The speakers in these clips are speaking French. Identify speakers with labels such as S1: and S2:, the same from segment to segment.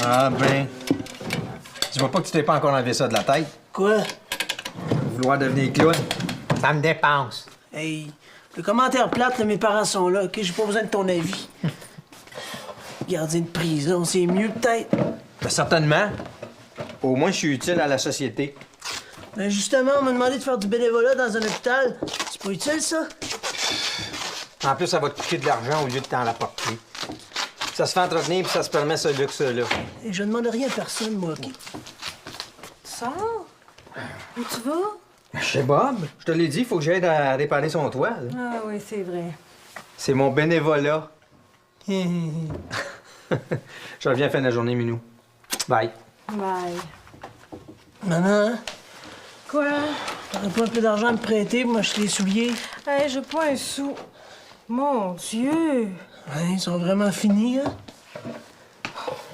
S1: Ah ben... Dis-moi pas que tu t'es pas encore enlevé ça de la tête.
S2: Quoi?
S1: Vouloir devenir clown, ça me dépense.
S2: Hey, le commentaire plate, là, mes parents sont là, OK? J'ai pas besoin de ton avis. Gardien de prison, c'est mieux peut-être.
S1: Ben, certainement. Au moins, je suis utile à la société.
S2: Ben justement, on m'a demandé de faire du bénévolat dans un hôpital. C'est pas utile, ça?
S1: En plus, ça va te coûter de l'argent au lieu de t'en l'apporter. Ça se fait entretenir puis ça se permet ce luxe-là.
S2: Et je demande rien à personne, moi, OK?
S3: Tu sors? Où tu vas?
S1: Chez Bob, je te l'ai dit, il faut que j'aide à réparer son toit. Là.
S3: Ah oui, c'est vrai.
S1: C'est mon bénévolat. Je reviens à la fin de la journée, Minou. Bye.
S3: Bye.
S2: Maman,
S3: Quoi?
S2: t'aurais pas un peu d'argent à me prêter pour m'acheter des souliers?
S3: Hey, j'ai pas un sou. Mon Dieu!
S2: Ouais, ils sont vraiment finis, hein?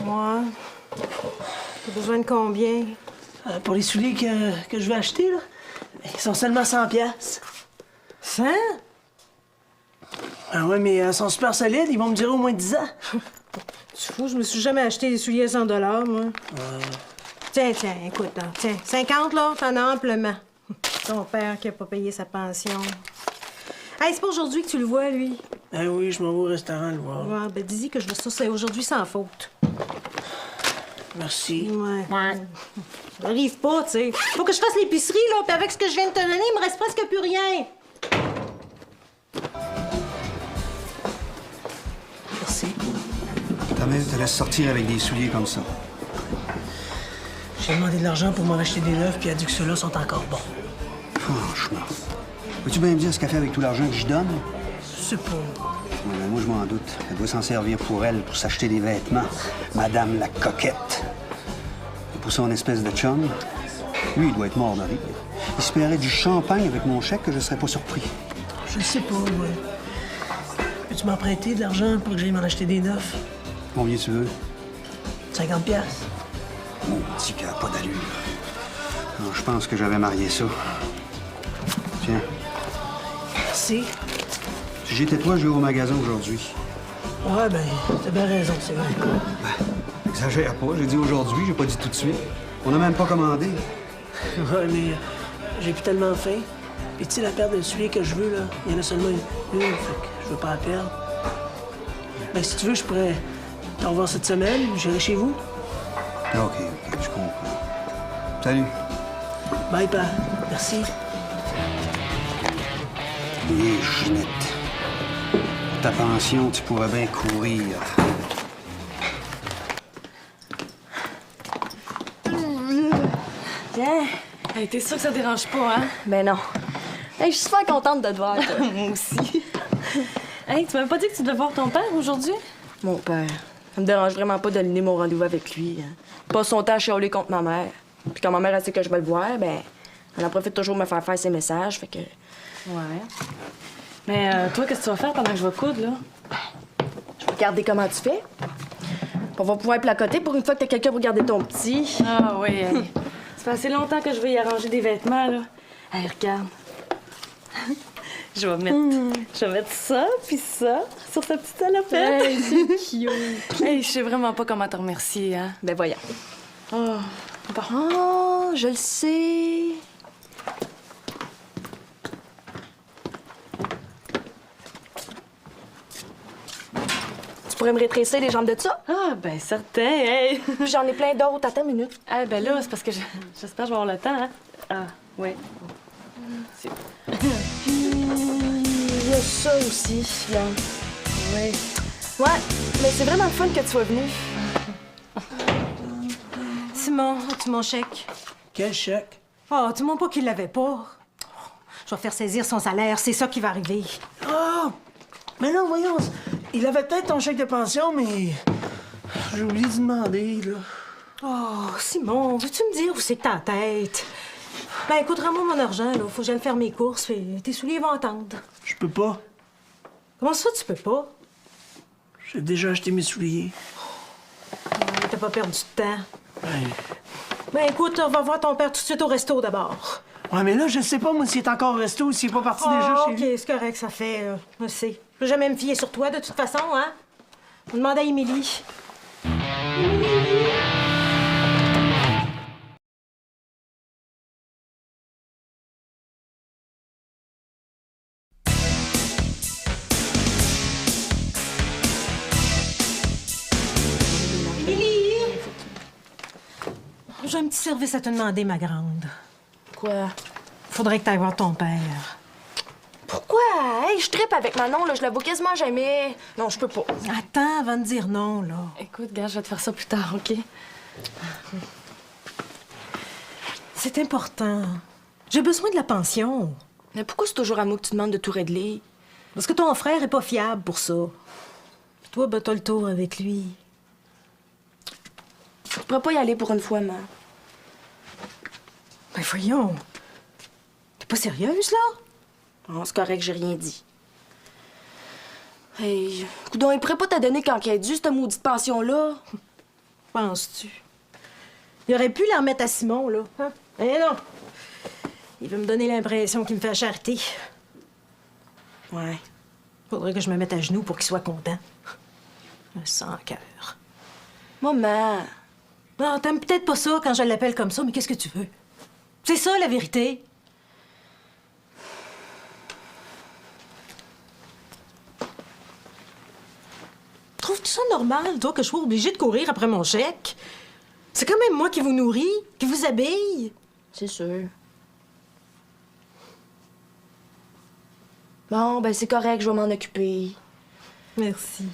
S3: Moi? T'as besoin de combien?
S2: Pour les souliers que je vais acheter, là, ils sont seulement 100 $.
S3: 100?
S2: Ah ouais, mais ils sont super solides, ils vont me durer au moins 10 ans.
S3: Tu fous, je me suis jamais acheté des souliers à 100 $, moi. Tiens, écoute, là. Tiens, 50, là, t'en as amplement. Ton père qui a pas payé sa pension. Hey, c'est pas aujourd'hui que tu le vois, lui.
S2: Ah oui, je m'en vais au restaurant le voir.
S3: Ouais, ben dis-y que je veux ça, c'est aujourd'hui sans faute.
S2: Merci.
S3: Ouais. J'arrive pas, tu sais. Faut que je fasse l'épicerie, là, puis avec ce que je viens de te donner, il me reste presque plus rien.
S2: Merci.
S4: Ta mère te laisse sortir avec des souliers comme ça.
S2: J'ai demandé de l'argent pour m'en acheter des neufs, puis elle a dit que ceux-là sont encore bons.
S4: Franchement. Peux-tu bien me dire ce qu'elle fait avec tout l'argent que je donne?
S2: Je sais pas.
S4: Ouais, ben, moi, je m'en doute. Elle doit s'en servir pour elle, pour s'acheter des vêtements. Madame la coquette. Et pour son espèce de chum, lui, il doit être mort de rire. Il se paierait du champagne avec mon chèque que je serais pas surpris.
S2: Je sais pas, ouais. Peux-tu m'emprunter de l'argent pour que j'aille m'en acheter des neufs?
S4: Combien tu veux?
S2: 50 $.
S4: Mon petit gars, pas d'allure. Alors, je pense que j'avais marié ça. Tiens.
S2: Merci.
S4: Si j'étais toi, je vais au magasin aujourd'hui.
S2: Ouais, ben, t'as bien raison, c'est vrai.
S4: Exagère pas, j'ai dit aujourd'hui, j'ai pas dit tout de suite. On n'a même pas commandé.
S2: Ouais, mais j'ai plus tellement faim. Puis tu sais, la paire de souliers que je veux, là, il y en a seulement une, fait que je veux pas la perdre. Ben, si tu veux, je pourrais t'en revoir cette semaine, j'irai chez vous.
S4: OK, je comprends. Salut.
S2: Bye, pa. Merci.
S4: Et Ginette. Pour ta pension, tu pourrais bien courir.
S5: Tiens.
S6: Hey, t'es sûre que ça dérange pas, hein?
S5: Ben non. Hey, je suis super contente de te voir, toi.
S6: Moi aussi. Hey, tu m'avais pas dit que tu devais voir ton père aujourd'hui?
S5: Mon père. Ça me dérange vraiment pas d'aligner mon rendez-vous avec lui. Hein. Pas son temps à chialer contre ma mère. Puis quand ma mère, elle sait que je vais le voir, ben, elle en profite toujours de me faire ses messages, fait que...
S6: Ouais. Mais toi, qu'est-ce que tu vas faire pendant que je vais coudre, là?
S5: Je vais regarder comment tu fais. Puis on va pouvoir placoter pour une fois que t'as quelqu'un pour garder ton petit.
S6: Ah oui, hey. Ça fait assez longtemps que je vais y arranger des vêtements, là. Hey, regarde. Je vais mettre ça, puis ça, sur sa petite salopette.
S5: Hey, c'est cute.
S6: Hey, je sais vraiment pas comment te remercier, hein.
S5: Ben voyons.
S6: Oh, bon.
S5: Oh, je le sais. Tu pourrais me rétrécir les jambes de ça?
S6: Ah, ben certain, hey.
S5: Puis j'en ai plein d'autres. Attends une minute.
S6: Ah, ben là, c'est parce que j'espère que je vais avoir le temps, hein. Ah, oui.
S5: Il y a ça aussi, là.
S6: Oui.
S5: Ouais, mais c'est vraiment le fun que tu sois venu.
S3: Simon, as-tu mon chèque?
S2: Quel chèque?
S3: Oh, dis-moi pas qu'il l'avait pas. Je vais faire saisir son salaire, c'est ça qui va arriver.
S2: Ah! Mais non, voyons. Il avait peut-être ton chèque de pension, mais j'ai oublié de demander, là.
S3: Oh, Simon, veux-tu me dire où c'est que t'as la tête? Ben, écoute, rends-moi mon argent, là. Faut que j'aille faire mes courses, puis tes souliers vont attendre.
S2: Je peux pas.
S3: Comment ça, tu peux pas?
S2: J'ai déjà acheté mes souliers.
S3: T'as pas perdu de temps.
S2: Ouais.
S3: Ben, écoute, on va voir ton père tout de suite au resto, d'abord.
S2: Ouais, mais là, je sais pas, moi, s'il est encore au resto ou s'il est pas parti déjà chez
S3: OK,
S2: lui.
S3: c'est correct, ça fait... je sais. Je peux jamais me fier sur toi, de toute façon, hein? On demande à Émilie. Émilie! j'ai un petit service à te demander, ma grande.
S5: Quoi?
S3: Faudrait que t'ailles voir ton père.
S5: Pourquoi? Hey, je trippe avec Manon, là. Je la vois quasiment jamais. Non, je peux pas.
S3: Attends avant de dire non, là.
S6: Écoute, gars, je vais te faire ça plus tard, OK?
S3: C'est important. J'ai besoin de la pension.
S5: Mais pourquoi c'est toujours à moi que tu demandes de tout régler?
S3: Parce que ton frère est pas fiable pour ça. Puis toi, ben, t'as le tour avec lui.
S5: Tu pourrais pas y aller pour une fois, ma.
S3: Ben voyons. T'es pas sérieuse, là?
S5: Non, c'est correct, j'ai rien dit. Hey, coudonc, il pourrait pas te donner quand il a dû, cette maudite pension-là?
S3: Penses-tu? Il aurait pu la remettre à Simon, là. Hein? Eh non! Il veut me donner l'impression qu'il me fait la charité.
S5: Ouais.
S3: Faudrait que je me mette à genoux pour qu'il soit content. Un sans-cœur.
S5: Maman.
S3: Non, t'aimes peut-être pas ça quand je l'appelle comme ça, mais qu'est-ce que tu veux? C'est ça, la vérité. Trouves-tu ça normal, toi, que je sois obligée de courir après mon chèque? C'est quand même moi qui vous nourris, qui vous habille.
S5: C'est sûr. Bon, ben c'est correct, je vais m'en occuper.
S3: Merci.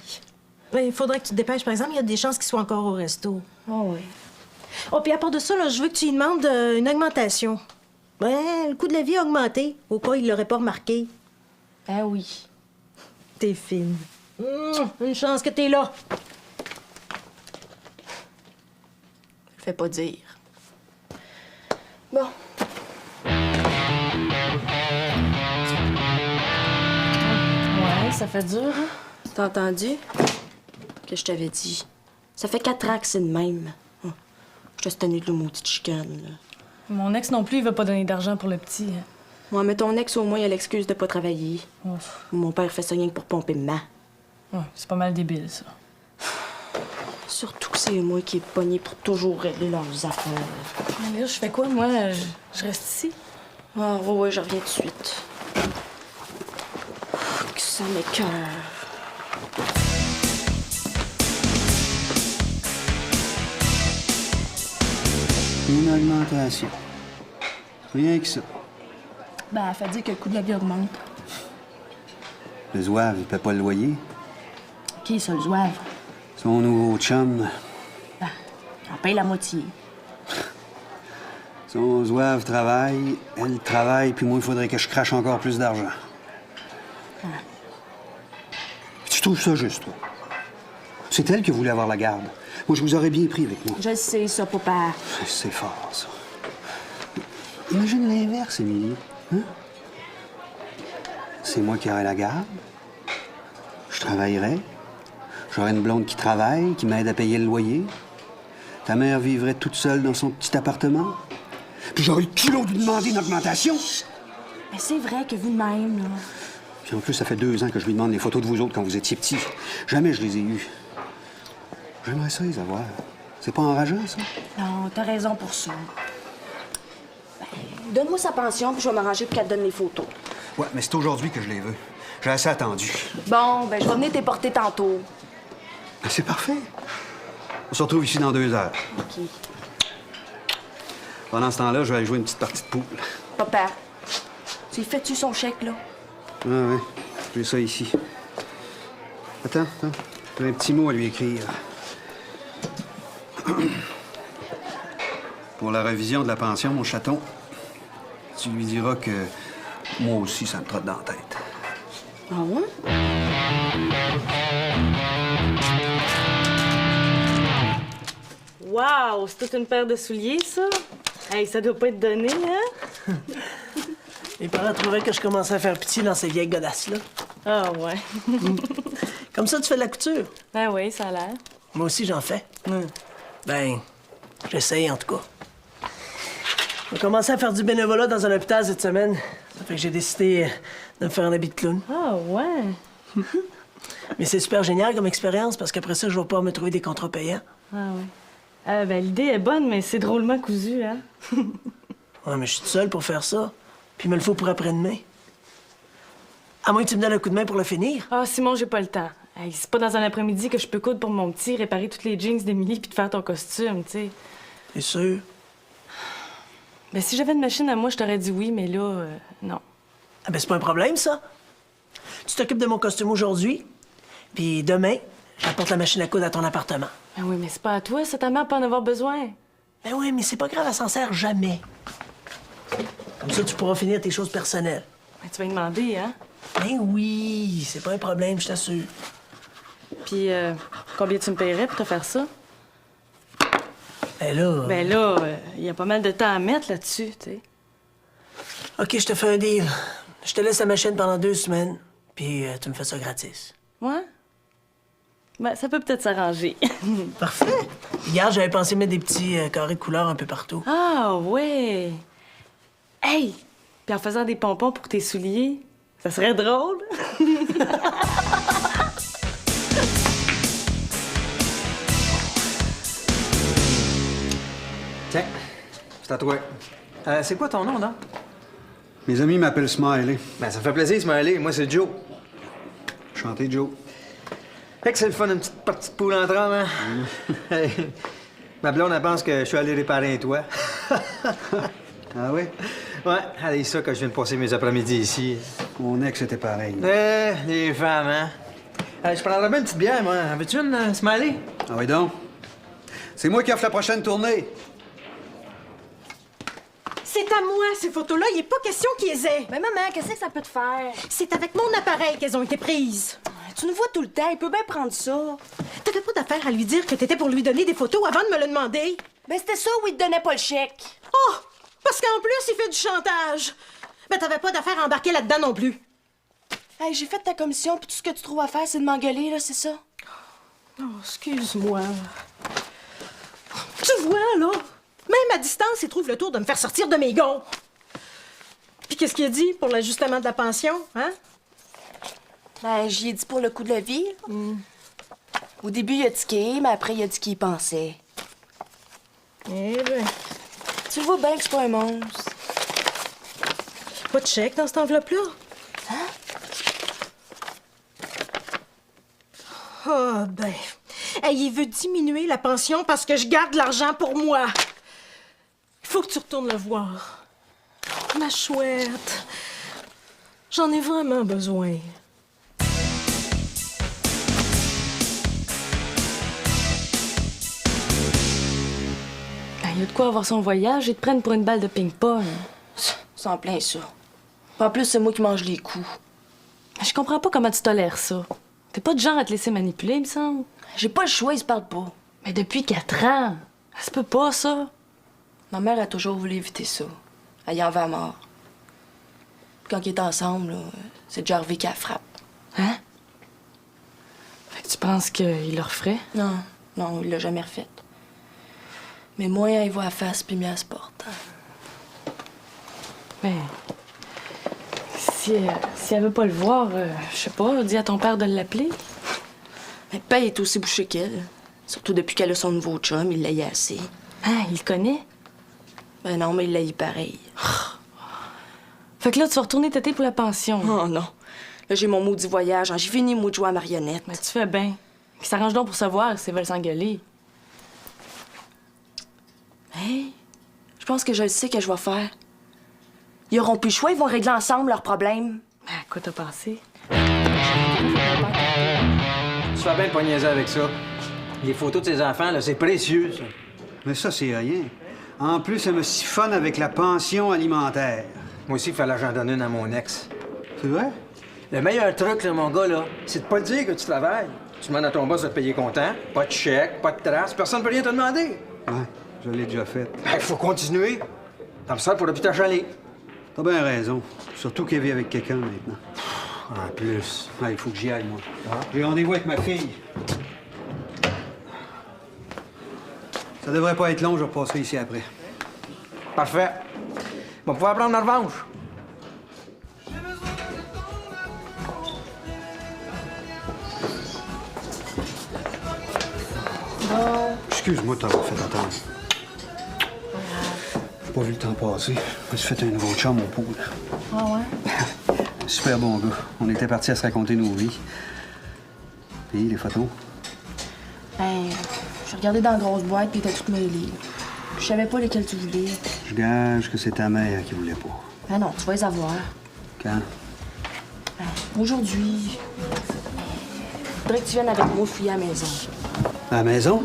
S3: Ben, il faudrait que tu te dépêches, par exemple. Il y a des chances qu'il soit encore au resto.
S5: Oh oui.
S3: Oh, puis à part de ça, là, je veux que tu lui demandes une augmentation. Ben, le coût de la vie a augmenté, au cas où il l'aurait pas remarqué.
S5: Ah oui.
S3: T'es fine. Une chance que t'es là.
S5: Fais pas dire. Bon.
S6: Ouais, ça fait dur, hein?
S5: T'as entendu? Que je t'avais dit. Ça fait 4 ans que c'est de même. Je te tenue de la maudite chicane, là.
S6: Mon ex non plus, il veut pas donner d'argent pour le petit. Hein.
S5: Moi, mais ton ex, au moins, il a l'excuse de pas travailler.
S6: Ouf.
S5: Mon père fait ça rien que pour pomper ma.
S6: Ouais, c'est pas mal débile, ça.
S5: Surtout que c'est moi qui est pogné pour toujours régler leurs affaires.
S6: Mais là, je fais quoi, moi? Je reste ici?
S5: Ah, ouais, je reviens tout de suite. Que ça m'écoeure.
S4: Une augmentation. Rien que ça.
S5: Ben, elle fait dire que le coût de la vie augmente.
S4: Le zouave, il paie pas le loyer.
S5: Qui, ça, le zouave?
S4: Son nouveau chum,
S5: On paye la moitié.
S4: son zouave travaille, elle travaille, puis moi, il faudrait que je crache encore plus d'argent. Tu trouves ça juste, toi? C'est elle qui voulait avoir la garde. Moi, je vous aurais bien pris avec moi.
S5: Je le sais, ça, papa.
S4: C'est fort, ça. Imagine l'inverse, Émilie. Hein? C'est moi qui aurais la garde. Je travaillerais. J'aurais une blonde qui travaille, qui m'aide à payer le loyer. Ta mère vivrait toute seule dans son petit appartement. Puis j'aurais le culot de lui demander une augmentation.
S5: Mais c'est vrai que vous de même, là.
S4: Puis en plus, ça fait 2 ans que je lui demande les photos de vous autres quand vous étiez petits. Jamais je les ai eues. J'aimerais ça les avoir. C'est pas enrageant, ça?
S5: Non, t'as raison pour ça. Ben, donne-moi sa pension, puis je vais m'arranger pour qu'elle te donne les photos.
S4: Ouais, mais c'est aujourd'hui que je les veux. J'ai assez attendu.
S5: Bon, ben, je vais venir t'éporter tantôt.
S4: Ben, c'est parfait. On se retrouve ici dans 2 heures.
S5: OK.
S4: Pendant ce temps-là, je vais aller jouer une petite partie de poule.
S5: Papa, tu fais-tu son chèque, là?
S4: Ah ouais, j'ai ça ici. Attends. J'ai un petit mot à lui écrire. Pour la révision de la pension, mon chaton, tu lui diras que moi aussi, ça me trotte dans la tête.
S5: Ah ouais?
S6: Wow, c'est toute une paire de souliers, ça? Hey, ça doit pas être donné, hein?
S2: Mes parents trouvaient que je commençais à faire pitié dans ces vieilles godasses-là.
S6: Ah ouais.
S2: Comme ça, tu fais de la couture.
S6: Ben oui, ça a l'air.
S2: Moi aussi, j'en fais. Ben, j'essaye en tout cas. J'ai commencé à faire du bénévolat dans un hôpital cette semaine. Ça fait que j'ai décidé de me faire un habit de clown.
S6: Ah ouais.
S2: Mais c'est super génial comme expérience parce qu'après ça, je vais pouvoir me trouver des contrats payants.
S6: Ah ouais. Ben l'idée est bonne, mais c'est drôlement cousu, hein?
S2: Ouais, mais je suis tout seul pour faire ça. Puis il me le faut pour après-demain. À moins que tu me donnes un coup de main pour le finir.
S6: Ah, Simon, j'ai pas le temps. Hey, c'est pas dans un après-midi que je peux coudre pour mon petit, réparer toutes les jeans d'Émilie puis te faire ton costume, tu sais.
S2: C'est sûr.
S6: Ben, si j'avais une machine à moi, je t'aurais dit oui, mais là, non.
S2: Ah ben c'est pas un problème, ça. Tu t'occupes de mon costume aujourd'hui, puis demain, j'apporte la machine à coudre à ton appartement.
S6: Ben oui, mais c'est pas à toi, ça, ta mère peut en avoir besoin.
S2: Ben oui, mais c'est pas grave, elle s'en sert jamais. Comme ça, tu pourras finir tes choses personnelles.
S6: Ben, tu vas lui demander, hein?
S2: Ben oui, c'est pas un problème, je t'assure.
S6: Puis, combien tu me paierais pour te faire ça?
S2: Ben là...
S6: Ben là, il y a pas mal de temps à mettre là-dessus, tu sais.
S2: OK, je te fais un deal. Je te laisse la machine pendant 2 semaines, puis tu me fais ça gratis.
S6: Ouais? Ben, ça peut peut-être s'arranger.
S2: Parfait. Hier, j'avais pensé mettre des petits carrés de couleur un peu partout.
S6: Ah, ouais! Hey! Puis en faisant des pompons pour tes souliers, ça serait drôle.
S1: Tiens, c'est à toi. C'est quoi ton nom, non?
S4: Mes amis m'appellent Smiley.
S1: Ben, ça me fait plaisir, Smiley. Moi, c'est Joe.
S4: Chanté, Joe.
S1: Fait que c'est le fun, une petite partie de poule en trempe, hein? Hey, ma blonde, elle pense que je suis allé réparer un toit.
S4: Ah oui?
S1: Ouais, elle dit ça quand je viens de passer mes après-midi ici.
S4: Mon ex était pareil.
S1: Les femmes, hein? Je prendrais bien une petite bière, moi. En veux-tu une, Smiley?
S4: Ah oui donc? C'est moi qui offre la prochaine tournée.
S3: C'est à moi, ces photos-là. Il n'est pas question qu'ils les aient.
S5: Mais maman, qu'est-ce que ça peut te faire?
S3: C'est avec mon appareil qu'elles ont été prises.
S5: Tu nous vois tout le temps, il peut bien prendre ça.
S3: T'avais pas d'affaire à lui dire que t'étais pour lui donner des photos avant de me le demander.
S5: Ben c'était ça où il te donnait pas le chèque.
S3: Oh! Parce qu'en plus, il fait du chantage. Ben, t'avais pas d'affaire à embarquer là-dedans non plus.
S5: Hey, j'ai fait ta commission, puis tout ce que tu trouves à faire, c'est de m'engueuler, là, c'est ça?
S3: Oh, excuse-moi. Tu vois, là? Même à distance, il trouve le tour de me faire sortir de mes gonds. Puis qu'est-ce qu'il a dit pour l'ajustement de la pension, hein?
S5: Ben, j'y ai dit pour le coût de la vie. Au début, il a tiqué, mais après, il a dit qu'il y pensait.
S3: Eh ben,
S5: Tu vois bien que c'est pas un monstre.
S3: pas de chèque dans cette enveloppe-là. Oh, ben. Hey, il veut diminuer la pension parce que je garde l'argent pour moi. Il faut que tu retournes le voir. Ma chouette. J'en ai vraiment besoin.
S6: Ben, il y a de quoi avoir son voyage et te prennent pour une balle de ping-pong.
S5: C'est en plein ça. En plus, c'est moi qui mange les coups.
S6: Je comprends pas comment tu tolères ça. T'es pas du genre à te laisser manipuler, il me semble.
S5: J'ai pas le choix, ils se parlent pas.
S6: Mais depuis 4 ans, ça se peut pas, ça.
S5: Ma mère a toujours voulu éviter ça. Elle y en va à mort. Quand ils étaient ensemble, là, c'est déjà arrivé qu'elle frappe.
S6: Hein? Fait que tu penses qu'il le referait?
S5: Non, non, il l'a jamais refait. Mais moins elle voit la face, puis mieux elle se porte.
S6: Ben, si elle veut pas le voir, je sais pas, dis à ton père de l'appeler.
S5: Mais Paye est aussi bouchée qu'elle. Surtout depuis qu'elle a son nouveau chum, il l'a eu assez.
S6: Ah, il le connaît?
S5: Ben non, mais il l'a eu pareil.
S6: Fait que là, tu vas retourner t'aider pour la pension.
S5: Oh non. Là, j'ai mon maudit voyage. J'ai fini, moi, de jouer à marionnette.
S6: Mais tu fais bien. Ils s'arrangent donc pour savoir s'ils veulent s'engueuler.
S5: Hey, je pense que je le sais que je vais faire. Ils auront plus le choix, ils vont régler ensemble leurs problèmes.
S6: Ben, à quoi t'as pensé?
S1: Tu fais bien de pas niaiser avec ça. Les photos de tes enfants, là, c'est précieux, ça.
S4: Mais ça, c'est rien. En plus, elle me siphonne avec la pension alimentaire.
S1: Moi aussi, il fallait que j'en donne une à mon ex.
S4: C'est vrai?
S1: Le meilleur truc, là, mon gars, là, c'est de pas dire que tu travailles. Tu demandes à ton boss de te payer content, pas de chèque, pas de trace, personne ne peut rien te demander.
S4: Ouais, je l'ai déjà fait.
S1: Ben, faut continuer. Comme ça, pour le plus t'achaler.
S4: T'as bien raison. Surtout qu'elle vit avec quelqu'un maintenant.
S1: En plus.
S4: Ouais, il faut que j'y aille, moi. J'ai rendez-vous avec ma fille. Ça devrait pas être long, je repasserai ici après.
S1: Parfait. On va pouvoir prendre la revanche.
S4: Excuse-moi de t'avoir fait attendre. J'ai pas vu le temps passer. Je me suis fait un nouveau chum au pool.
S6: Ah ouais?
S4: Super bon gars. On était partis à se raconter nos vies. Puis les photos.
S5: Ben, j'ai regardé dans la grosse boîte, puis ils étaient toutes mêlées. Je savais pas lesquels tu voulais.
S4: Je gage que c'est ta mère qui voulait pas.
S5: Ah non, tu vas les avoir.
S4: Quand?
S5: Aujourd'hui. Faudrait que tu viennes avec moi fouiller à la maison.
S4: À la maison?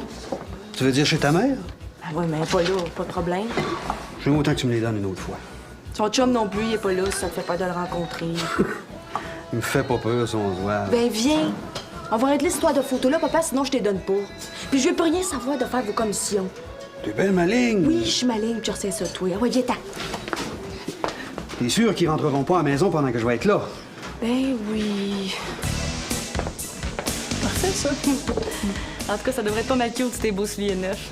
S4: Tu veux dire chez ta mère?
S5: Ah ouais, mais pas là, pas de problème.
S4: J'aime autant que tu me les donnes une autre fois.
S5: Son chum non plus, il est pas là, si ça te fait peur de le rencontrer.
S4: Il me fait pas peur, son zouave.
S5: Ben viens. On va régler cette histoire de photo-là, papa, sinon je te donne pas. Puis je veux plus rien savoir de faire vos commissions.
S4: T'es bien maligne.
S5: Oui, je suis maligne, tu ressens ça, toi. Ouais, viens-t'en.
S4: T'es sûr qu'ils rentreront pas à la maison pendant que je vais être là?
S5: Ben oui.
S2: Parfait, ça.
S6: En tout cas, ça devrait être pas mal cute, tes beaux souliers neufs.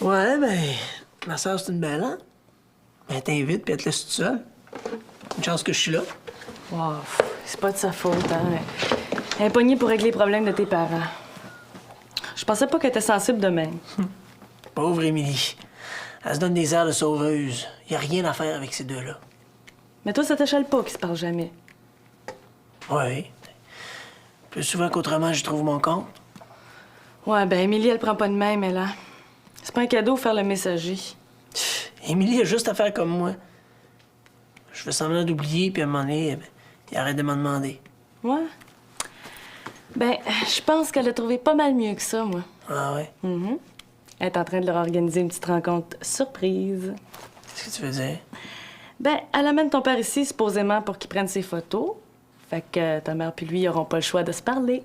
S2: Ouais, ben, ma soeur, c'est une belle, hein? Elle t'invite, puis elle te laisse toute seule. Une chance que je suis là.
S6: Wow, c'est pas de sa faute, hein. Elle est pognée pour régler les problèmes de tes parents. Je pensais pas qu'elle était sensible de même.
S2: Pauvre Émilie. Elle se donne des airs de sauveuse. Y a rien à faire avec ces deux-là.
S6: Mais toi, ça t'échelle pas qu'ils se parlent jamais.
S2: Oui. Plus souvent qu'autrement, j'y trouve mon compte.
S6: Ouais, ben Émilie, elle prend pas de même, elle, hein. C'est pas un cadeau faire le messager.
S2: Émilie a juste à faire comme moi. Je fais semblant d'oublier, puis à un moment donné, ben, il arrête de m'en demander.
S6: Ouais. Ben, je pense qu'elle a trouvé pas mal mieux que ça, moi.
S2: Ah ouais?
S6: Mhm. Elle est en train de leur organiser une petite rencontre surprise.
S2: Qu'est-ce que tu veux dire?
S6: Ben, elle amène ton père ici, supposément, pour qu'il prenne ses photos. Fait que ta mère puis lui, ils auront pas le choix de se parler.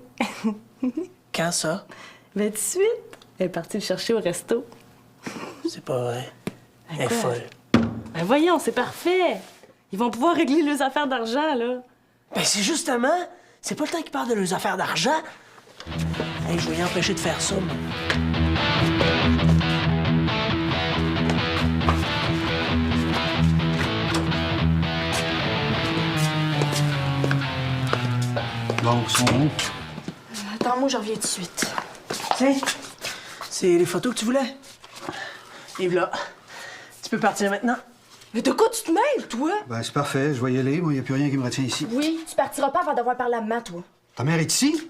S2: Quand ça?
S6: Ben, tout de suite, elle est partie le chercher au resto.
S2: C'est pas vrai. Elle est
S6: quoi?
S2: folle.
S6: Ben, voyons, c'est parfait. Ils vont pouvoir régler leurs affaires d'argent, là.
S2: Ben c'est justement, c'est pas le temps qu'ils parlent de leurs affaires d'argent. Hey, je vais y empêcher de faire ça, moi.
S4: Bon, ils sont où?
S5: Attends, moi, je reviens tout de suite.
S2: Tiens, c'est les photos que tu voulais. Et voilà. Tu peux partir maintenant.
S5: Mais de quoi tu te mêles, toi?
S4: Ben, c'est parfait. Je vais y aller. Moi, il n'y a plus rien qui me retient ici.
S5: Oui, tu partiras pas avant d'avoir parlé à maman, toi.
S4: Ta mère est ici?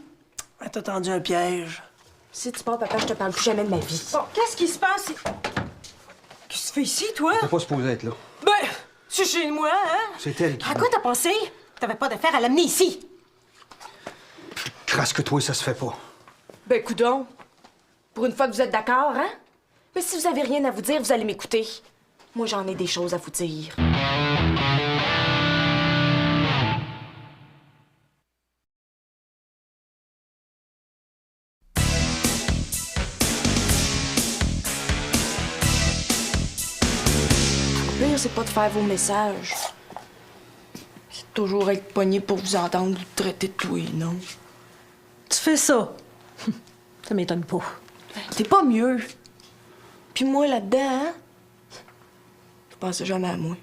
S2: Elle t'a tendu un piège.
S5: Si tu pars, papa, je te parle plus jamais de ma vie.
S3: Bon, qu'est-ce qui se passe? Qu'est-ce que tu fais ici, toi?
S4: T'es pas supposé être là.
S3: Ben, c'est chez moi, hein?
S4: C'est elle qui...
S3: À quoi t'as pensé? T'avais pas d'affaire à l'amener ici.
S4: Crasse que toi, ça se fait pas.
S5: Ben, coudonc. Pour une fois que vous êtes d'accord, hein? Mais si vous avez rien à vous dire, vous allez m'écouter. Moi, j'en ai des choses à vous dire. Le pire, c'est pas de faire vos messages. C'est toujours être pogné pour vous entendre vous traiter de tout et non.
S3: Tu fais ça. Ça m'étonne pas.
S5: T'es pas mieux. Puis moi, là-dedans, hein? Je pensais jamais à moi.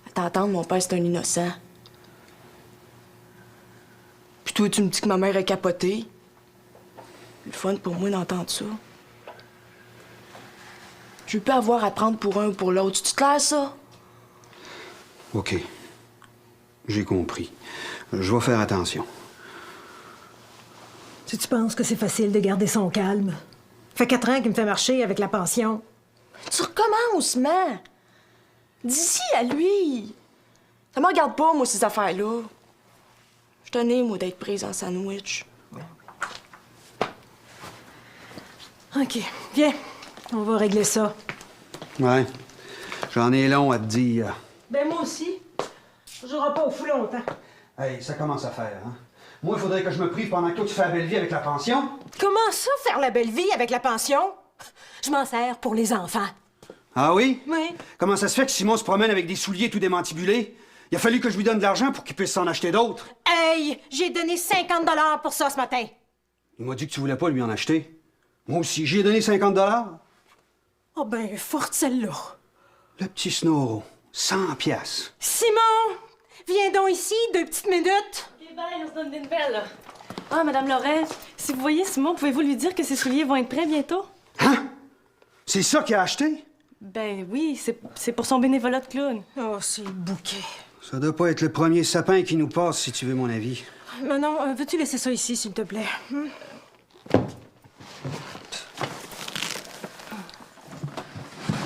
S5: À t'entendre, mon père, c'est un innocent. Puis toi, tu me dis que ma mère est capotée. C'est le fun pour moi d'entendre ça. Je veux pas avoir à prendre pour un ou pour l'autre. Tu te clair, ça?
S4: OK. J'ai compris. Je vais faire attention.
S3: Si tu penses que c'est facile de garder son calme. Fait 4 ans qu'il me fait marcher avec la pension.
S5: Tu recommences, man! D'ici à lui! Ça me regarde pas, moi, ces affaires-là. Je tenais, moi, d'être prise en sandwich.
S3: OK, viens. On va régler ça.
S4: Ouais. J'en ai long à te dire.
S3: Ben, moi aussi. Je jouerai pas au fou longtemps.
S4: Hey, ça commence à faire, hein? Moi, il faudrait que je me prive pendant que toi, tu fais la belle vie avec la pension.
S3: Comment ça, faire la belle vie avec la pension? Je m'en sers pour les enfants.
S4: Ah oui?
S3: Oui.
S4: Comment ça se fait que Simon se promène avec des souliers tout démantibulés? Il a fallu que je lui donne de l'argent pour qu'il puisse s'en acheter d'autres.
S3: Hey, j'ai donné 50 $ pour ça ce matin.
S4: Il m'a dit que tu voulais pas lui en acheter. Moi aussi, j'ai donné 50 $.
S3: Oh ben, forte celle-là.
S4: Le petit Snoro, 100 piastres.
S3: Simon, viens donc ici, 2 petites minutes.
S6: OK, bye, on se donne des nouvelles, là. Ah, Madame Loret, si vous voyez Simon, pouvez-vous lui dire que ses souliers vont être prêts bientôt?
S4: Hein? C'est ça qu'il a acheté?
S6: Ben oui, c'est pour son bénévolat de clown.
S3: Oh, c'est bouquet.
S4: Ça doit pas être le premier sapin qui nous passe, si tu veux mon avis.
S3: Manon, veux-tu laisser ça ici, s'il te plaît?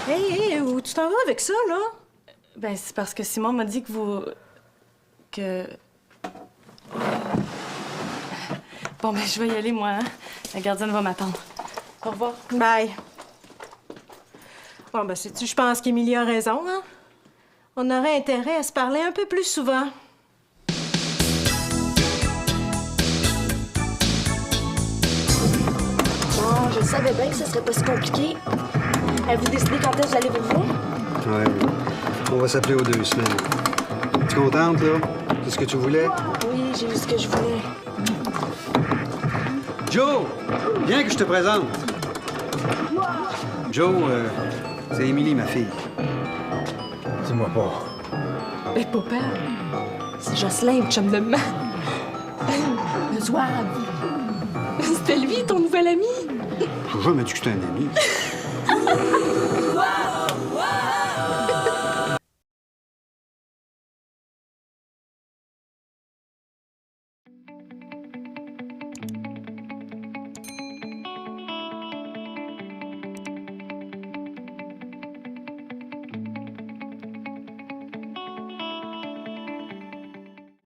S3: Hé, où tu t'en vas avec ça, là?
S6: Ben, c'est parce que Simon m'a dit que vous... que... Bon, ben, je vais y aller, moi. Hein? La gardienne va m'attendre. Au revoir.
S3: Bye. Bon, ben, sais-tu, je pense qu'Émilie a raison, hein? On aurait intérêt à se parler un peu plus souvent.
S5: Bon, je savais bien que ce serait pas si compliqué. Avez-vous décidé quand est-ce que j'allais vous voir?
S4: Ouais, oui. On va s'appeler aux 2 semaines. Tu es contente, là? C'est ce que tu voulais?
S5: Oui, j'ai eu ce que je voulais.
S4: Joe! Viens que je te présente. Joe, c'est Émilie, ma fille.
S1: Dis-moi pas.
S5: Mais papa, c'est Jocelyn, le chum de maman. Le zouave. C'était lui, ton nouvel ami.
S4: J'ai jamais dit que c'était un ami.